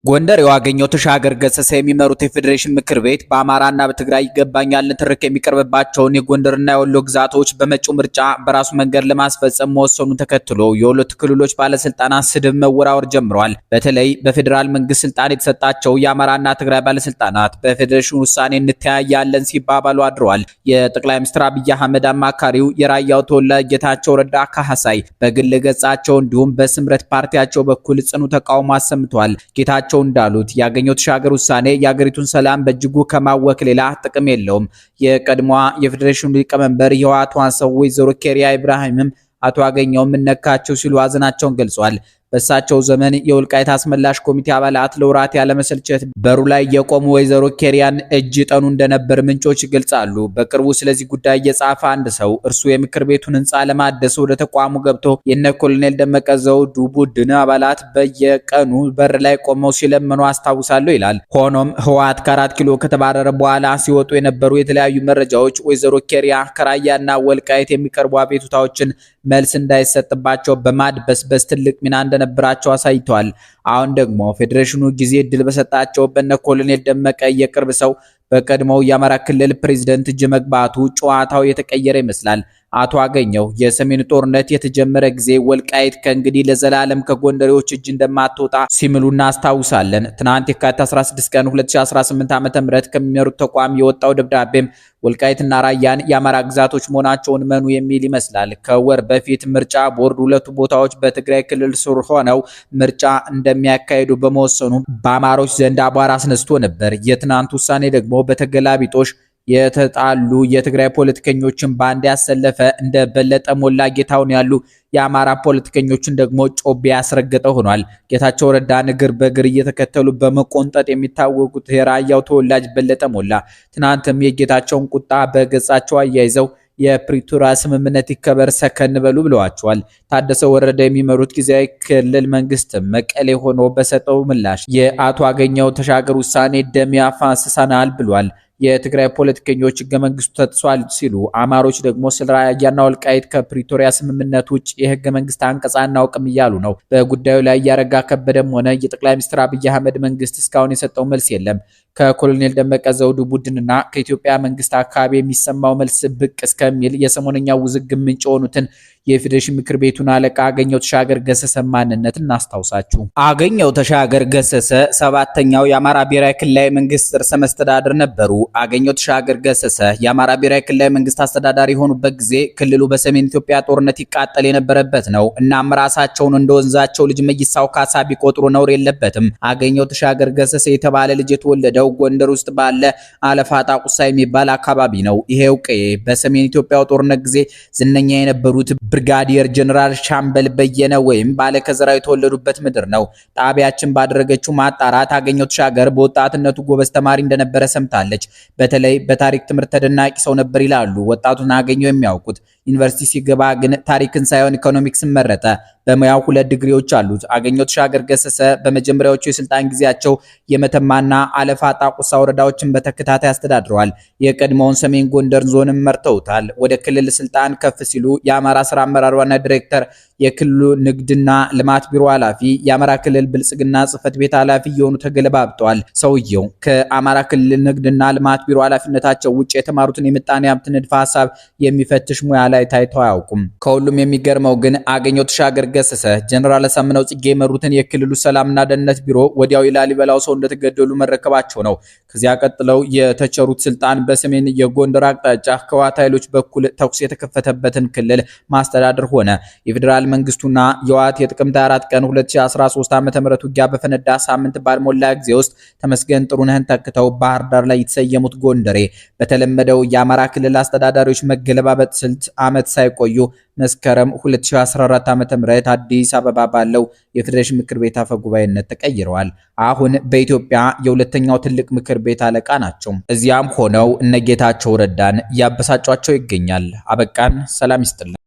ጎንደር የዋገኘው ተሻገር ገሰሰ የሚመሩት የፌዴሬሽን ምክር ቤት በአማራና በትግራይ ይገባኛል ንትርክ የሚቀርብባቸውን የጎንደርና የወሎ ግዛቶች በመጪው ምርጫ በራሱ መንገድ ለማስፈጸም መወሰኑን ተከትሎ የሁለቱ ክልሎች ባለስልጣናት ስድብ መወራወር ጀምረዋል። በተለይ በፌዴራል መንግስት ስልጣን የተሰጣቸው የአማራና ትግራይ ባለስልጣናት በፌዴሬሽኑ ውሳኔ እንተያያለን ሲባባሉ አድረዋል። የጠቅላይ ሚኒስትር አብይ አህመድ አማካሪው የራያው ተወላጅ ጌታቸው ረዳ ካህሳይ በግል ገጻቸው እንዲሁም በስምረት ፓርቲያቸው በኩል ጽኑ ተቃውሞ አሰምተዋል። ጌታቸው እንዳሉት ያገኘው ተሻገር ውሳኔ የሀገሪቱን ሰላም በእጅጉ ከማወክ ሌላ ጥቅም የለውም። የቀድሞዋ የፌዴሬሽኑ ሊቀመንበር የህወሓቱ ሰው ወይዘሮ ኬሪያ ኢብራሂምም አቶ አገኘው ምነካቸው ሲሉ ሀዘናቸውን ገልጿል። በሳቸው ዘመን የወልቃይት አስመላሽ ኮሚቴ አባላት ለውራት ያለመሰልቸት በሩ ላይ የቆሙ ወይዘሮ ኬሪያን እጅ ጠኑ እንደነበር ምንጮች ይገልጻሉ። በቅርቡ ስለዚህ ጉዳይ የጻፈ አንድ ሰው እርሱ የምክር ቤቱን ህንፃ ለማደስ ወደ ተቋሙ ገብቶ የነ ኮሎኔል ደመቀ ዘውዱ ቡድን አባላት በየቀኑ በር ላይ ቆመው ሲለምኑ አስታውሳለሁ ይላል። ሆኖም ህወሓት ከ4 ኪሎ ከተባረረ በኋላ ሲወጡ የነበሩ የተለያዩ መረጃዎች ወይዘሮ ኬሪያ ከራያና ወልቃይት የሚቀርቡ አቤቱታዎችን መልስ እንዳይሰጥባቸው በማድበስበስ ትልቅ ሚና እንደነበራቸው አሳይተዋል። አሁን ደግሞ ፌዴሬሽኑ ጊዜ እድል በሰጣቸው በነ ኮሎኔል ደመቀ የቅርብ ሰው በቀድሞው የአማራ ክልል ፕሬዝዳንት እጅ መግባቱ ጨዋታው የተቀየረ ይመስላል። አቶ አገኘው የሰሜኑ ጦርነት የተጀመረ ጊዜ ወልቃይት ከእንግዲህ ለዘላለም ከጎንደሬዎች እጅ እንደማትወጣ ሲምሉ እናስታውሳለን። ትናንት የካቲት 16 ቀን 2018 ዓ.ም ከሚመሩት ተቋም የወጣው ደብዳቤም ወልቃይትና ራያን የአማራ ግዛቶች መሆናቸውን መኑ የሚል ይመስላል። ከወር በፊት ምርጫ ቦርድ ሁለቱ ቦታዎች በትግራይ ክልል ስር ሆነው ምርጫ እንደሚያካሂዱ በመወሰኑ በአማሮች ዘንድ አቧራ አስነስቶ ነበር። የትናንት ውሳኔ ደግሞ በተገላቢጦሽ የተጣሉ የትግራይ ፖለቲከኞችን ባንድ ያሰለፈ እንደ በለጠ ሞላ ጌታውን ያሉ የአማራ ፖለቲከኞችን ደግሞ ጮቤ ያስረገጠ ሆኗል። ጌታቸው ረዳን እግር በእግር እየተከተሉ በመቆንጠጥ የሚታወቁት የራያው ተወላጅ በለጠ ሞላ ትናንትም የጌታቸውን ቁጣ በገጻቸው አያይዘው የፕሪቶሪያ ስምምነት ይከበር ሰከን በሉ ብለዋቸዋል። ታደሰ ወረደ የሚመሩት ጊዜያዊ ክልል መንግስት መቀሌ ሆኖ በሰጠው ምላሽ የአቶ አገኘው ተሻገር ውሳኔ ደም ያፋስሰናል ብሏል። የትግራይ ፖለቲከኞች ህገ መንግስቱ ተጥሷል ሲሉ፣ አማሮች ደግሞ ስለ ራያና ወልቃይት ከፕሪቶሪያ ስምምነት ውጭ የህገ መንግስት አንቀጽ አናውቅም እያሉ ነው። በጉዳዩ ላይ ያረጋ ከበደም ሆነ የጠቅላይ ሚኒስትር አብይ አህመድ መንግስት እስካሁን የሰጠው መልስ የለም። ከኮሎኔል ደመቀ ዘውዱ ቡድንና ከኢትዮጵያ መንግስት አካባቢ የሚሰማው መልስ ብቅ እስከሚል የሰሞነኛው ውዝግብ ምንጭ የሆኑትን የፌዴሬሽን ምክር ቤቱን አለቃ አገኘው ተሻገር ገሰሰ ማንነት እናስታውሳችሁ። አገኘው ተሻገር ገሰሰ 7ኛው የአማራ ብሔራዊ ክልላዊ መንግስት ርዕሰ መስተዳድር ነበሩ። አገኘው ተሻገር ገሰሰ የአማራ ብሔራዊ ክልላዊ መንግስት አስተዳዳሪ የሆኑበት ጊዜ ክልሉ በሰሜን ኢትዮጵያ ጦርነት ይቃጠል የነበረበት ነው። እናም ራሳቸውን እንደ ወንዛቸው ልጅ መይሳው ካሳ ቢቆጥሩ ነውር የለበትም። አገኘው ተሻገር ገሰሰ የተባለ ልጅ የተወለደው ጎንደር ውስጥ ባለ አለፋጣ ቁሳ የሚባል አካባቢ ነው። ይሄው ቀዬ በሰሜን ኢትዮጵያው ጦርነት ጊዜ ዝነኛ የነበሩት ብርጋዲየር ጀነራል ሻምበል በየነ ወይም ባለከዘራው የተወለዱበት ምድር ነው። ጣቢያችን ባደረገችው ማጣራት አገኘው ተሻገር በወጣትነቱ ጎበዝ ተማሪ እንደነበረ ሰምታለች። በተለይ በታሪክ ትምህርት ተደናቂ ሰው ነበር ይላሉ ወጣቱን አገኘው የሚያውቁት። ዩኒቨርሲቲ ሲገባ ግን ታሪክን ሳይሆን ኢኮኖሚክስን መረጠ። በሙያው 2 ዲግሪዎች አሉት። አገኘው ተሻገር ገሰሰ በመጀመሪያዎቹ የስልጣን ጊዜያቸው የመተማና አለፋጣ ቁሳ ወረዳዎችን በተከታታይ አስተዳድረዋል። የቀድሞውን ሰሜን ጎንደር ዞንም መርተውታል። ወደ ክልል ስልጣን ከፍ ሲሉ የአማራ ስራ አመራር ዋና ዳይሬክተር፣ የክልሉ ንግድና ልማት ቢሮ ኃላፊ፣ የአማራ ክልል ብልጽግና ጽህፈት ቤት ኃላፊ የሆኑ ተገለባብጠዋል። ሰውየው ከአማራ ክልል ንግድና ልማት ቢሮ ኃላፊነታቸው ውጭ የተማሩትን የምጣኔ ሀብት ንድፈ ሐሳብ የሚፈትሽ ሙያ ላይ ታይተው አያውቁም። ከሁሉም የሚገርመው ግን አገኘው ተሻገር ገሰሰ ጀነራል አሳምነው ጽጌ የመሩትን የክልሉ ሰላምና ደህንነት ቢሮ ወዲያው ይላሊበላው ሰው እንደተገደሉ መረከባቸው ነው። ከዚያ ቀጥለው የተቸሩት ስልጣን በሰሜን የጎንደር አቅጣጫ ከህወሓት ኃይሎች በኩል ተኩስ የተከፈተበትን ክልል ማስተዳደር ሆነ። የፌዴራል መንግስቱና የህወሓት የጥቅምት 4 ቀን 2013 ዓ.ም ውጊያ በፈነዳ ሳምንት ባልሞላ ጊዜ ውስጥ ተመስገን ጥሩነህን ተክተው ባህር ዳር ላይ የተሰየሙት ጎንደሬ በተለመደው የአማራ ክልል አስተዳዳሪዎች መገለባበጥ ስልት ዓመት ሳይቆዩ መስከረም 2014 ዓ.ም አዲስ አበባ ባለው የፌዴሬሽን ምክር ቤት አፈ ጉባኤነት ተቀይረዋል። አሁን በኢትዮጵያ የሁለተኛው ትልቅ ምክር ቤት አለቃ ናቸው። እዚያም ሆነው እነ ጌታቸው ረዳን ያበሳጯቸው ይገኛል። አበቃን። ሰላም ይስጥልን።